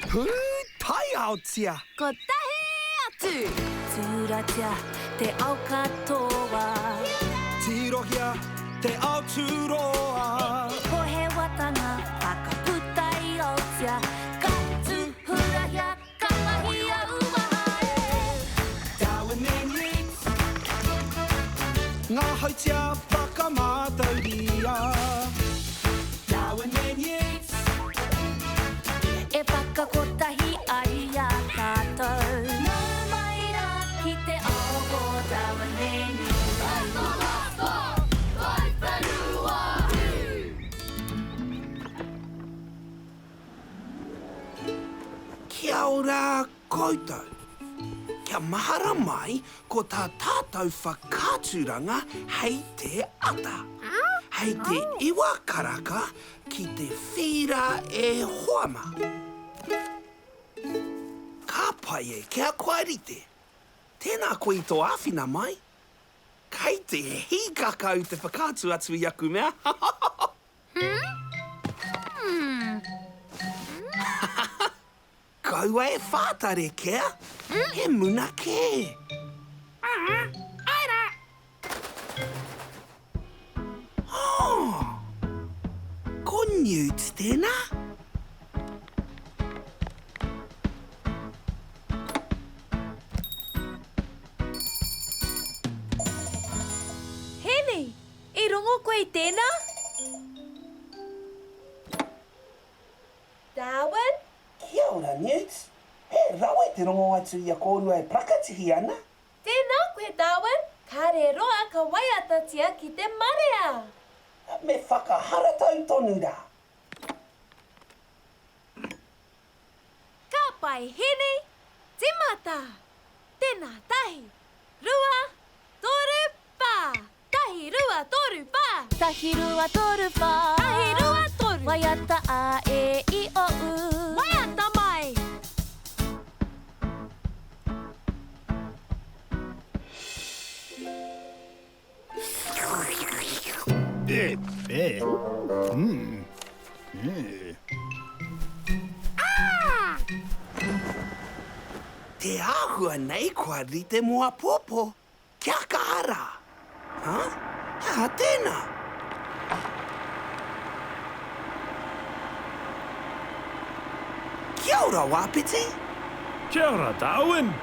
Pū tai ao tia. Ko tahi atu. Tūratia te ao katoa. Tirohia te ao turoa. Ko he watanga whakaputai o tia. Ka tuhurahia ka mahi a uahae. Darwin and Newts. Ngā hautia whakamātauria. Darwin and Newts. E whakakotahi ai a tātou. Nā mai rā ki te ao o Darwin and Newts. Kia ora koutou. Kia mahara mai ko tā tātou whakāturanga hei te ata. Hei te iwa karaka ki te whira e hoama. Ka pai e kia koarite. Tēnā koe I tō āwhina mai. Kei te hi kakau te whakātu atu I aku mea. Kaua e whātare kia. He muna ke. Aira! Oh, ko Newts tēnā. Hene, e rongo koe tēnā? Darwin? Kia ora, Newts. He rawe te rongo atu I a kōrua e prakatihi ana. Tēnā koe, Darwin. Ka re roa ka waiatatia ki te marea. Me whakaharatau tonu rā. Ka pai hene, timata. Tēnā tahi, rua, toru, pā. Tahi, rua, toru, pā. Tahi, rua, toru, pā. Tahi, rua, toru. Waiata a e I o u. Waiata mai. Te āhua nei kua rite mua popo. Kia kahara. Ha? Ha, tēnā. Kia ora, wāpiti. Kia ora, Darwin.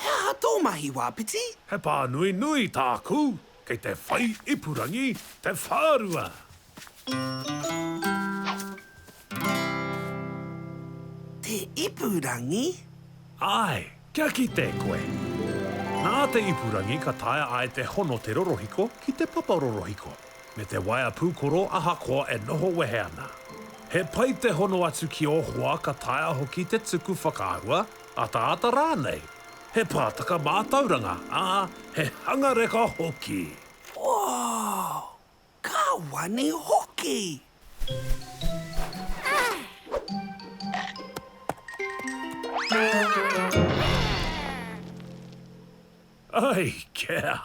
Hea tō mahi, wāpiti. He pā nui nui tāku, kei te whai ipurangi, te whārua. Te ipurangi? Ai, kia ki te koe. Nā te ipurangi ka taea ai te hono te rorohiko ki te paparorohiko. Me te waia pūkoro ahakoa e noho wehe ana. He pai te hono atu ki o hoa ka taea hoki te tuku whakaahua, ata rānei. He pātaka mātauranga, he hangareka hoki. Wow! Ka wane hoki! Ai, kia!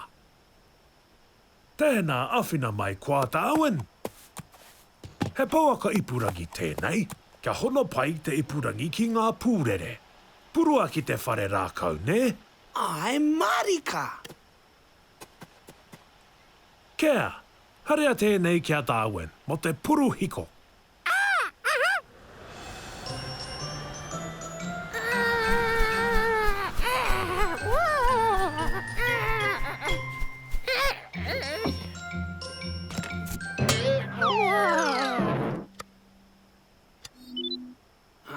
Tēnā awhina mai kua Darwin. He pauaka ipurangi tēnei, kia hono pai te ipurangi ki ngā pūrere. Purua ki te whare rākau, ne? Ai, marika! Kia, harea tēnei kia Darwin, mo te puru hiko.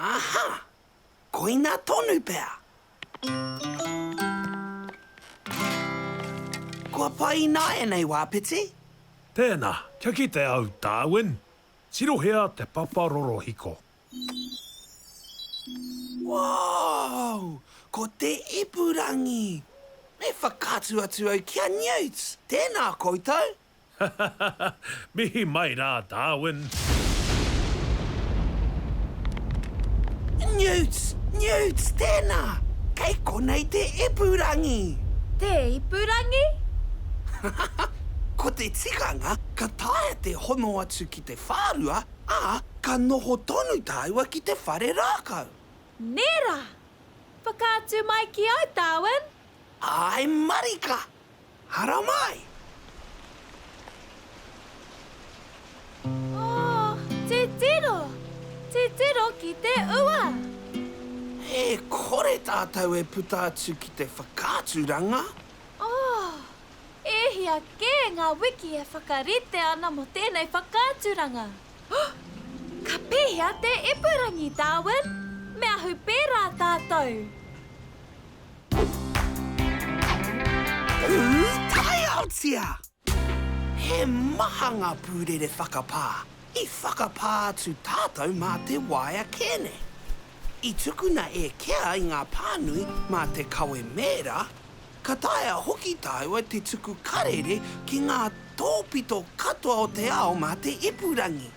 Aha! Koina tonu pea. Kua pai nā e nei wāpiti. Tēnā, kia ki te au Darwin. Tirohea te paparoro hiko. Wow! Ko te ipurangi. Me whakātu atu au kia Newts. Tēnā koutou. Mihi mai rā, Darwin. Newts! Newts, tēnā! Kei konei te ipurangi! Te ipurangi? Ko te tika ngā ka tae te hono atu ki te whārua, ā ka noho tonu tāua ki te whare rākau. Nera! Whakaatu mai ki au, Darwin. Ai marika! Hara mai! Oh, te tiro! Te tiro ki te ua. E kore tātou e puta atu ki te whakāturanga. Oh, e hia kē ngā wiki e whakarite ana mo tēnei whakāturanga. Ka pēhia te ipurangi, Darwin. Me ahu pērā tātou. Tai autia! He mahanga pūrere whakapā. I whakapā atu tātou mā te waia kēne. I tukuna e kea i ngā pānui mā te kawe mērā, ka taea hoki tāua te tuku karere ki ngā tōpito katoa o te ao mā te ipurangi.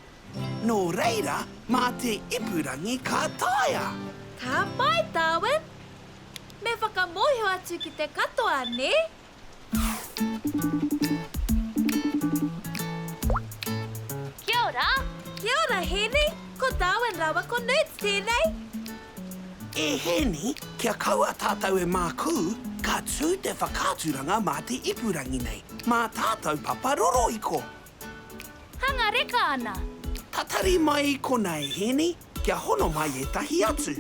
Nō reira, mā te ipurangi ka taea. Ka pai, Darwin. Me whakamohio atu ki te katoa, ne? Kia ora. Kia ora, Henry. Ko Darwin rawa ko Newts tēnei. E heni, kia kaua tātou e māku, ka tū te whakāturanga mā te ipurangi nei, mā tātou paparoro iko. Hangareka ana. Tatari mai i kona e heni, kia hono mai e tahi atu.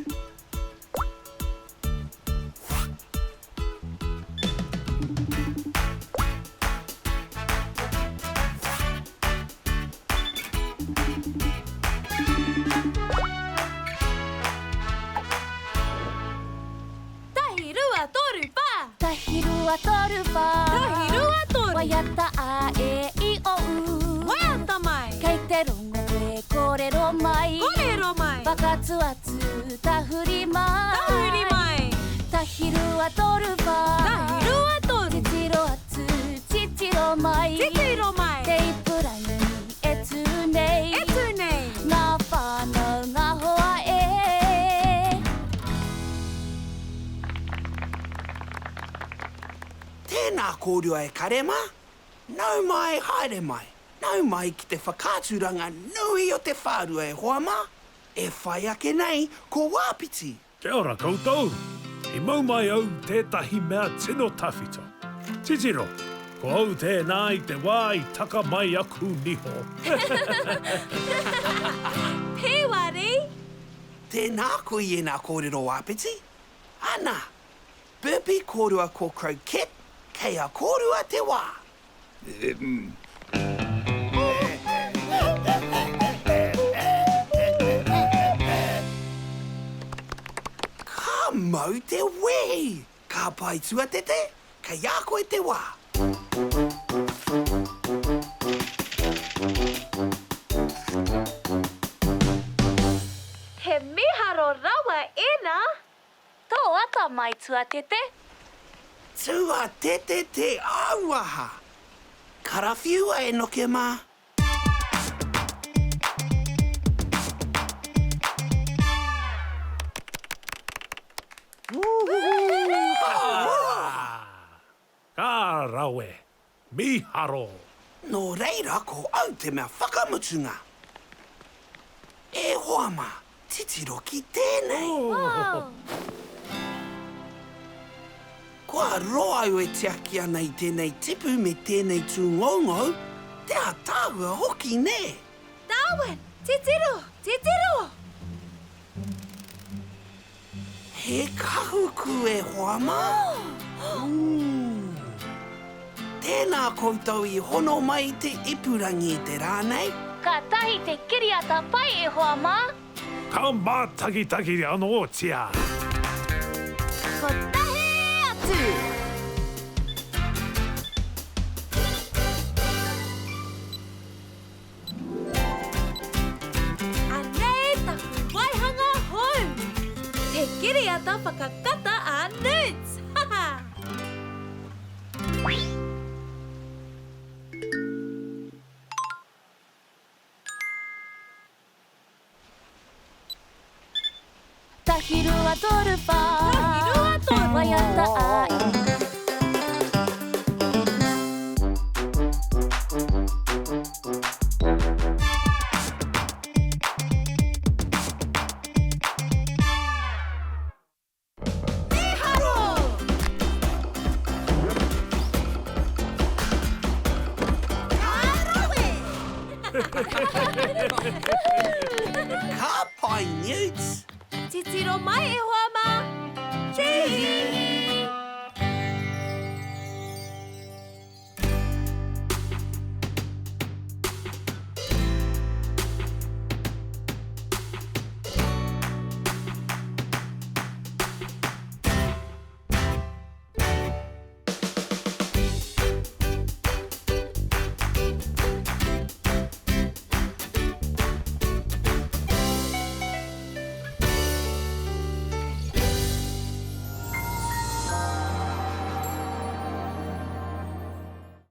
Tahirua toru pā. Tahirua toru. Waiata a e I o u. Waiata mai. Kei te rongo e korero mai. Korero mai. Whakatu atu tahuri mai. Tahuri mai. Tahirua toru pā. Tahirua toru. Titiro atu titiro mai. Titiro mai. Te ipurangi e tū nei. E tū nei. Ngā whānau ngā hoa e. Tēnā kōrua e karema, nau mai haere mai, nau mai ki te whakāturanga nui o te whārua e hoama, e whai ake nei ko wāpiti. Kia ora koutou. I mau mai au tētahi mea tino tawhito. Titiro, ko au tēnā I te wā I taka mai aku niho. Pewari. Tēnā koe I nā kōrero wāpiti. Ana, burpee kōrua ko croquette, kei a kōrua te wā. Ka mau te wehi. Ka pai tua tete, kei a koe te wā. He miharo rawa ena. Tō ata mai tua tete. Tua tete te auaha. Karawhiua e noke mā. Ka rawe, miharo. Nō reira ko au te mea whakamutunga. E hoama, titiro ki tēnei. Wow. Kua roa au e te aki ana I tēnei tipu me tēnei tūngongau, te a tāua hoki ne. Darwin, titiro, titiro. He kahuku e hoama. Tēnā koutou I hono mai te ipurangi te rānei. Ka tahi te kiriata pai e hoa mā. Ka mātaki anō tia. Ko tahi atu. Anei taku waihanga hou. Te kiriata whakakata a Newts. Haha. Tahirua toru pā. Tahirua toru. Waiata ai. Ka pai, Newts. Titiro mai e